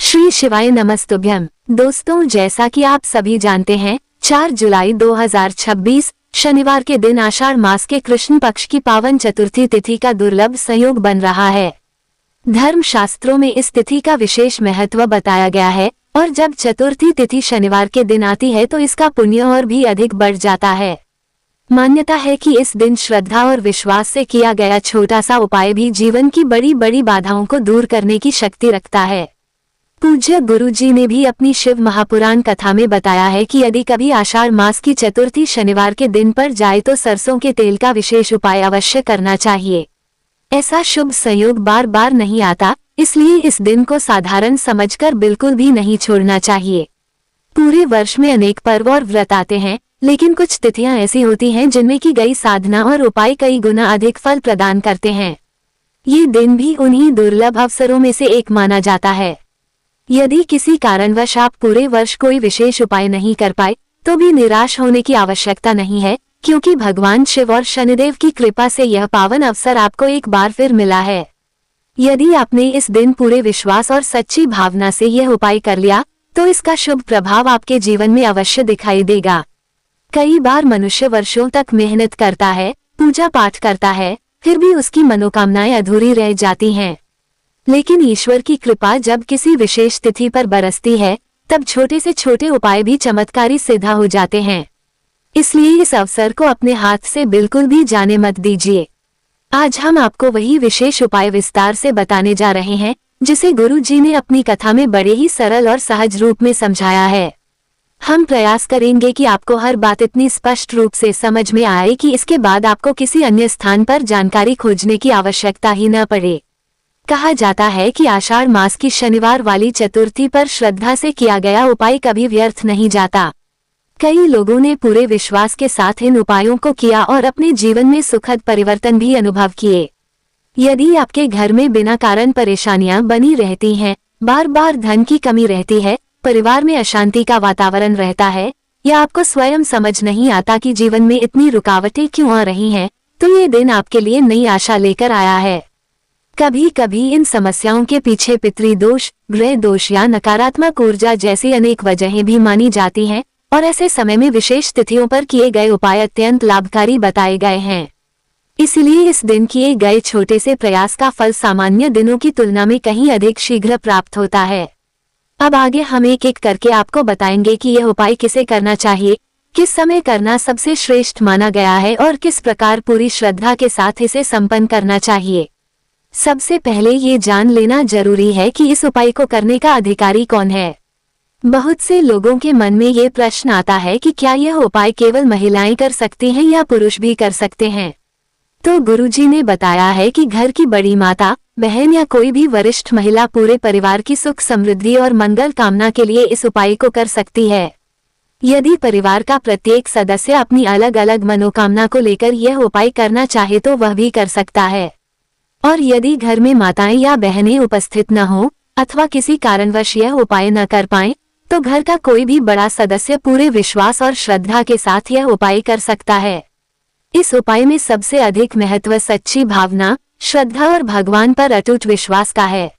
श्री शिवाय नमस्तुभ्यम। दोस्तों, जैसा कि आप सभी जानते हैं, 4 जुलाई 2026 शनिवार के दिन आषाढ़ मास के कृष्ण पक्ष की पावन चतुर्थी तिथि का दुर्लभ संयोग बन रहा है। धर्म शास्त्रों में इस तिथि का विशेष महत्व बताया गया है और जब चतुर्थी तिथि शनिवार के दिन आती है तो इसका पुण्य और भी अधिक बढ़ जाता है। मान्यता है कि इस दिन श्रद्धा और विश्वास से किया गया छोटा सा उपाय भी जीवन की बड़ी बड़ी बाधाओं को दूर करने की शक्ति रखता है। पूज्य गुरु जी ने भी अपनी शिव महापुराण कथा में बताया है कि यदि कभी आषाढ़ मास की चतुर्थी शनिवार के दिन पर जाए तो सरसों के तेल का विशेष उपाय अवश्य करना चाहिए। ऐसा शुभ संयोग बार बार नहीं आता, इसलिए इस दिन को साधारण समझकर बिल्कुल भी नहीं छोड़ना चाहिए। पूरे वर्ष में अनेक पर्व और व्रत आते हैं, लेकिन कुछ तिथियां ऐसी होती हैं जिनमें की गई साधना और उपाय कई गुना अधिक फल प्रदान करते हैं। ये दिन भी उन्हीं दुर्लभ अवसरों में से एक माना जाता है। यदि किसी कारणवश आप पूरे वर्ष कोई विशेष उपाय नहीं कर पाए तो भी निराश होने की आवश्यकता नहीं है, क्योंकि भगवान शिव और शनिदेव की कृपा से यह पावन अवसर आपको एक बार फिर मिला है। यदि आपने इस दिन पूरे विश्वास और सच्ची भावना से यह उपाय कर लिया तो इसका शुभ प्रभाव आपके जीवन में अवश्य दिखाई देगा। कई बार मनुष्य वर्षों तक मेहनत करता है, पूजा पाठ करता है, फिर भी उसकी मनोकामनाएं अधूरी रह जाती हैं। लेकिन ईश्वर की कृपा जब किसी विशेष तिथि पर बरसती है तब छोटे से छोटे उपाय भी चमत्कारी सिद्ध हो जाते हैं। इसलिए इस अवसर को अपने हाथ से बिल्कुल भी जाने मत दीजिए। आज हम आपको वही विशेष उपाय विस्तार से बताने जा रहे हैं जिसे गुरु जी ने अपनी कथा में बड़े ही सरल और सहज रूप में समझाया है। हम प्रयास करेंगे कि आपको हर बात इतनी स्पष्ट रूप से समझ में आए कि इसके बाद आपको किसी अन्य स्थान पर जानकारी खोजने की आवश्यकता ही न पड़े। कहा जाता है कि आषाढ़ मास की शनिवार वाली चतुर्थी पर श्रद्धा से किया गया उपाय कभी व्यर्थ नहीं जाता। कई लोगों ने पूरे विश्वास के साथ इन उपायों को किया और अपने जीवन में सुखद परिवर्तन भी अनुभव किए। यदि आपके घर में बिना कारण परेशानियां बनी रहती हैं, बार बार धन की कमी रहती है, परिवार में अशांति का वातावरण रहता है, या आपको स्वयं समझ नहीं आता कि जीवन में इतनी रुकावटें क्यों आ रही हैं, तो ये दिन आपके लिए नई आशा लेकर आया है। कभी कभी इन समस्याओं के पीछे पितृदोष, ग्रह दोष या नकारात्मक ऊर्जा जैसी अनेक वजहें भी मानी जाती हैं और ऐसे समय में विशेष तिथियों पर किए गए उपाय अत्यंत लाभकारी बताए गए हैं। इसलिए इस दिन किए गए छोटे से प्रयास का फल सामान्य दिनों की तुलना में कहीं अधिक शीघ्र प्राप्त होता है। अब आगे हम एक एक करके आपको बताएंगे कि यह उपाय किसे करना चाहिए, किस समय करना सबसे श्रेष्ठ माना गया है और किस प्रकार पूरी श्रद्धा के साथ इसे संपन्न करना चाहिए। सबसे पहले ये जान लेना जरूरी है कि इस उपाय को करने का अधिकारी कौन है। बहुत से लोगों के मन में ये प्रश्न आता है कि क्या यह उपाय केवल महिलाएं कर सकती हैं या पुरुष भी कर सकते हैं। तो गुरुजी ने बताया है कि घर की बड़ी माता, बहन या कोई भी वरिष्ठ महिला पूरे परिवार की सुख समृद्धि और मंगल कामना के लिए इस उपाय को कर सकती है। यदि परिवार का प्रत्येक सदस्य अपनी अलग अलग मनोकामना को लेकर यह उपाय करना चाहे तो वह भी कर सकता है। और यदि घर में माताएं या बहनें उपस्थित न हो अथवा किसी कारणवश यह उपाय न कर पाएं, तो घर का कोई भी बड़ा सदस्य पूरे विश्वास और श्रद्धा के साथ यह उपाय कर सकता है। इस उपाय में सबसे अधिक महत्व सच्ची भावना, श्रद्धा और भगवान पर अटूट विश्वास का है।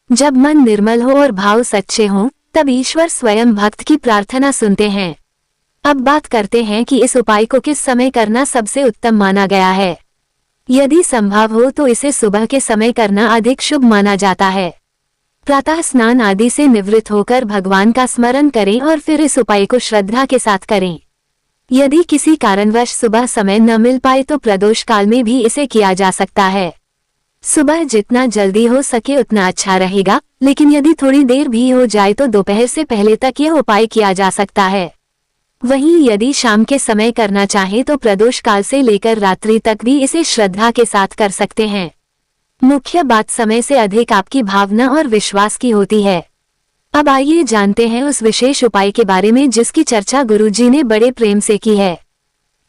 जब मन निर्मल हो और भाव सच्चे हों, तब ईश्वर स्वयं भक्त की प्रार्थना सुनते हैं। अब बात करते हैं कि इस उपाय को किस समय करना सबसे उत्तम माना गया है। यदि संभव हो तो इसे सुबह के समय करना अधिक शुभ माना जाता है। प्रातः स्नान आदि से निवृत्त होकर भगवान का स्मरण करें और फिर इस उपाय को श्रद्धा के साथ करें। यदि किसी कारणवश सुबह समय न मिल पाए तो प्रदोष काल में भी इसे किया जा सकता है। सुबह जितना जल्दी हो सके उतना अच्छा रहेगा, लेकिन यदि थोड़ी देर भी हो जाए तो दोपहर से पहले तक यह उपाय किया जा सकता है। वहीं यदि शाम के समय करना चाहे तो प्रदोष काल से लेकर रात्रि तक भी इसे श्रद्धा के साथ कर सकते हैं। मुख्य बात समय से अधिक आपकी भावना और विश्वास की होती है। अब आइए जानते हैं उस विशेष उपाय के बारे में जिसकी चर्चा गुरुजी ने बड़े प्रेम से की है।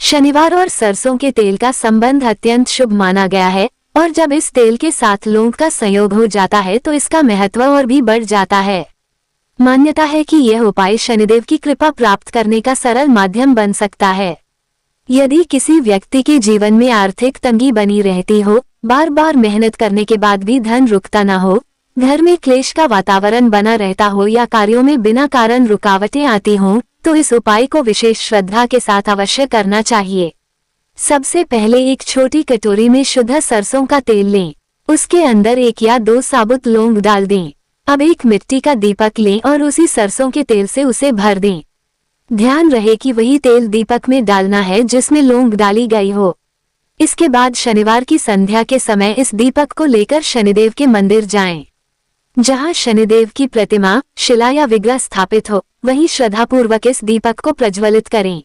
शनिवार और सरसों के तेल का संबंध अत्यंत शुभ माना गया है और जब इस तेल के साथ लौंग का संयोग हो जाता है तो इसका महत्व और भी बढ़ जाता है। मान्यता है कि यह उपाय शनिदेव की कृपा प्राप्त करने का सरल माध्यम बन सकता है। यदि किसी व्यक्ति के जीवन में आर्थिक तंगी बनी रहती हो, बार बार मेहनत करने के बाद भी धन रुकता न हो, घर में क्लेश का वातावरण बना रहता हो या कार्यों में बिना कारण रुकावटें आती हों, तो इस उपाय को विशेष श्रद्धा के साथ अवश्य करना चाहिए। सबसे पहले एक छोटी कटोरी में शुद्ध सरसों का तेल लें। उसके अंदर 1 या 2 साबुत लौंग डाल दें। अब एक मिट्टी का दीपक लें और उसी सरसों के तेल से उसे भर दें। ध्यान रहे कि वही तेल दीपक में डालना है जिसमें लौंग डाली गई हो। इसके बाद शनिवार की संध्या के समय इस दीपक को लेकर शनिदेव के मंदिर जाएं। जहां शनिदेव की प्रतिमा, शिला या विग्रह स्थापित हो, वहीं श्रद्धापूर्वक इस दीपक को प्रज्वलित करें।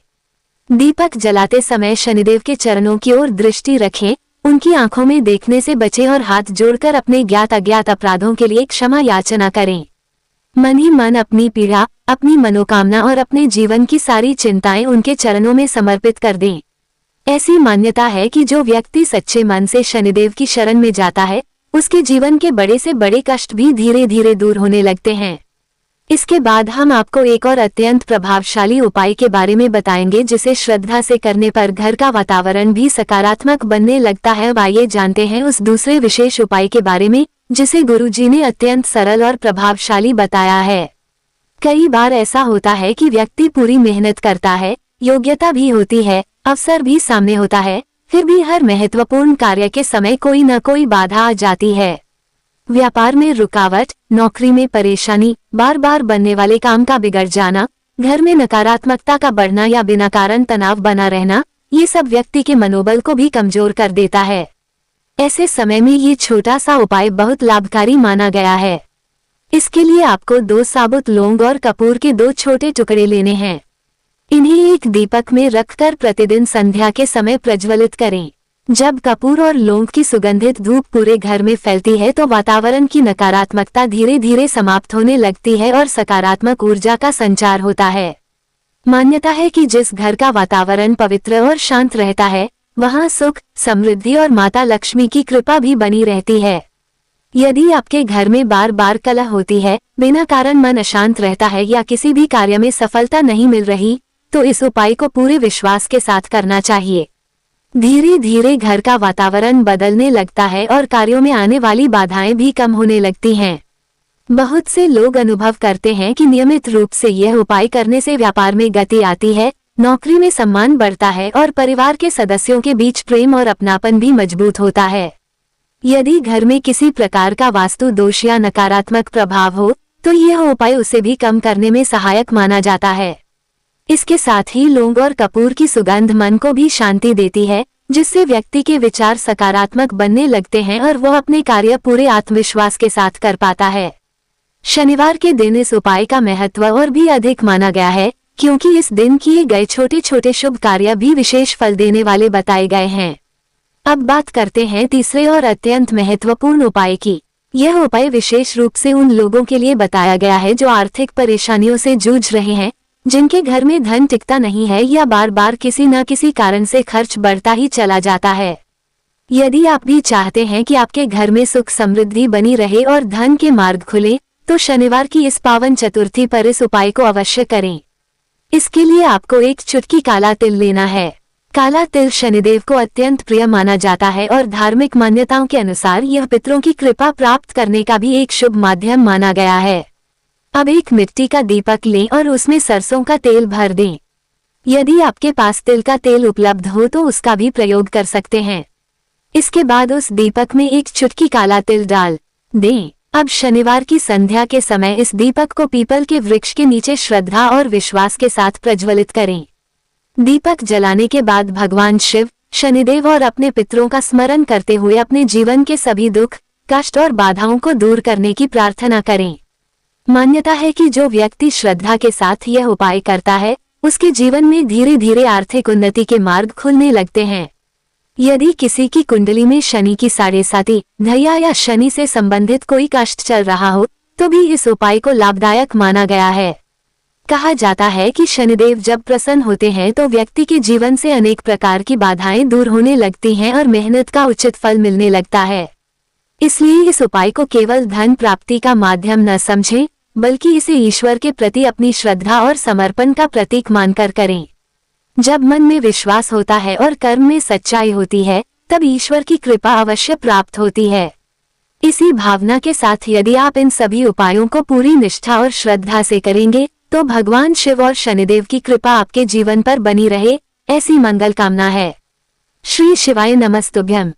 दीपक जलाते समय शनिदेव के चरणों की ओर दृष्टि रखें, उनकी आंखों में देखने से बचें और हाथ जोड़कर अपने ज्ञात अज्ञात अपराधों के लिए क्षमा याचना करें। मन ही मन अपनी पीड़ा, अपनी मनोकामना और अपने जीवन की सारी चिंताएं उनके चरणों में समर्पित कर दें। ऐसी मान्यता है कि जो व्यक्ति सच्चे मन से शनिदेव की शरण में जाता है, उसके जीवन के बड़े से बड़े कष्ट भी धीरे धीरे दूर होने लगते हैं। इसके बाद हम आपको एक और अत्यंत प्रभावशाली उपाय के बारे में बताएंगे जिसे श्रद्धा से करने पर घर का वातावरण भी सकारात्मक बनने लगता है। अब आइए जानते हैं उस दूसरे विशेष उपाय के बारे में जिसे गुरुजी ने अत्यंत सरल और प्रभावशाली बताया है। कई बार ऐसा होता है कि व्यक्ति पूरी मेहनत करता है, योग्यता भी होती है, अवसर भी सामने होता है, फिर भी हर महत्वपूर्ण कार्य के समय कोई न कोई बाधा आ जाती है। व्यापार में रुकावट, नौकरी में परेशानी, बार बार बनने वाले काम का बिगड़ जाना, घर में नकारात्मकता का बढ़ना या बिना कारण तनाव बना रहना, ये सब व्यक्ति के मनोबल को भी कमजोर कर देता है। ऐसे समय में ये छोटा सा उपाय बहुत लाभकारी माना गया है। इसके लिए आपको 2 साबुत लौंग और कपूर के 2 छोटे टुकड़े लेने हैं। इन्हें एक दीपक में रखकर प्रतिदिन संध्या के समय प्रज्वलित करें। जब कपूर और लौंग की सुगंधित धूप पूरे घर में फैलती है तो वातावरण की नकारात्मकता धीरे धीरे समाप्त होने लगती है और सकारात्मक ऊर्जा का संचार होता है। मान्यता है कि जिस घर का वातावरण पवित्र और शांत रहता है, वहां सुख, समृद्धि और माता लक्ष्मी की कृपा भी बनी रहती है। यदि आपके घर में बार बार कलह होती है, बिना कारण मन अशांत रहता है या किसी भी कार्य में सफलता नहीं मिल रही, तो इस उपाय को पूरे विश्वास के साथ करना चाहिए। धीरे धीरे घर का वातावरण बदलने लगता है और कार्यों में आने वाली बाधाएं भी कम होने लगती हैं। बहुत से लोग अनुभव करते हैं कि नियमित रूप से यह उपाय करने से व्यापार में गति आती है, नौकरी में सम्मान बढ़ता है और परिवार के सदस्यों के बीच प्रेम और अपनापन भी मजबूत होता है। यदि घर में किसी प्रकार का वास्तु दोष या नकारात्मक प्रभाव हो, तो यह उपाय उसे भी कम करने में सहायक माना जाता है। इसके साथ ही लौंग और कपूर की सुगंध मन को भी शांति देती है, जिससे व्यक्ति के विचार सकारात्मक बनने लगते हैं और वह अपने कार्य पूरे आत्मविश्वास के साथ कर पाता है। शनिवार के दिन इस उपाय का महत्व और भी अधिक माना गया है, क्योंकि इस दिन किए गए छोटे छोटे शुभ कार्य भी विशेष फल देने वाले बताए गए हैं। अब बात करते हैं तीसरे और अत्यंत महत्वपूर्ण उपाय की। यह उपाय विशेष रूप से उन लोगों के लिए बताया गया है जो आर्थिक परेशानियों से जूझ रहे हैं, जिनके घर में धन टिकता नहीं है या बार बार किसी न किसी कारण से खर्च बढ़ता ही चला जाता है। यदि आप भी चाहते हैं कि आपके घर में सुख समृद्धि बनी रहे और धन के मार्ग खुले, तो शनिवार की इस पावन चतुर्थी पर इस उपाय को अवश्य करें। इसके लिए आपको एक चुटकी काला तिल लेना है। काला तिल शनिदेव को अत्यंत प्रिय माना जाता है और धार्मिक मान्यताओं के अनुसार यह पितरों की कृपा प्राप्त करने का भी एक शुभ माध्यम माना गया है। अब एक मिट्टी का दीपक लें और उसमें सरसों का तेल भर दें। यदि आपके पास तिल का तेल उपलब्ध हो तो उसका भी प्रयोग कर सकते हैं। इसके बाद उस दीपक में एक चुटकी काला तिल डाल दें। अब शनिवार की संध्या के समय इस दीपक को पीपल के वृक्ष के नीचे श्रद्धा और विश्वास के साथ प्रज्वलित करें। दीपक जलाने के बाद भगवान शिव, शनिदेव और अपने पितरों का स्मरण करते हुए अपने जीवन के सभी दुख, कष्ट और बाधाओं को दूर करने की प्रार्थना करें। मान्यता है कि जो व्यक्ति श्रद्धा के साथ यह उपाय करता है, उसके जीवन में धीरे धीरे आर्थिक उन्नति के मार्ग खुलने लगते हैं। यदि किसी की कुंडली में शनि की साढ़ेसाती, धैया या शनि से संबंधित कोई कष्ट चल रहा हो, तो भी इस उपाय को लाभदायक माना गया है। कहा जाता है कि शनिदेव जब प्रसन्न होते हैं तो व्यक्ति के जीवन से अनेक प्रकार की बाधाएं दूर होने लगती हैं और मेहनत का उचित फल मिलने लगता है। इसलिए इस उपाय को केवल धन प्राप्ति का माध्यम न समझें, बल्कि इसे ईश्वर के प्रति अपनी श्रद्धा और समर्पण का प्रतीक मानकर करें। जब मन में विश्वास होता है और कर्म में सच्चाई होती है, तब ईश्वर की कृपा अवश्य प्राप्त होती है। इसी भावना के साथ यदि आप इन सभी उपायों को पूरी निष्ठा और श्रद्धा से करेंगे तो भगवान शिव और शनिदेव की कृपा आपके जीवन पर बनी रहे, ऐसी मंगल कामना है। श्री शिवाय नमस्तुभ्यम।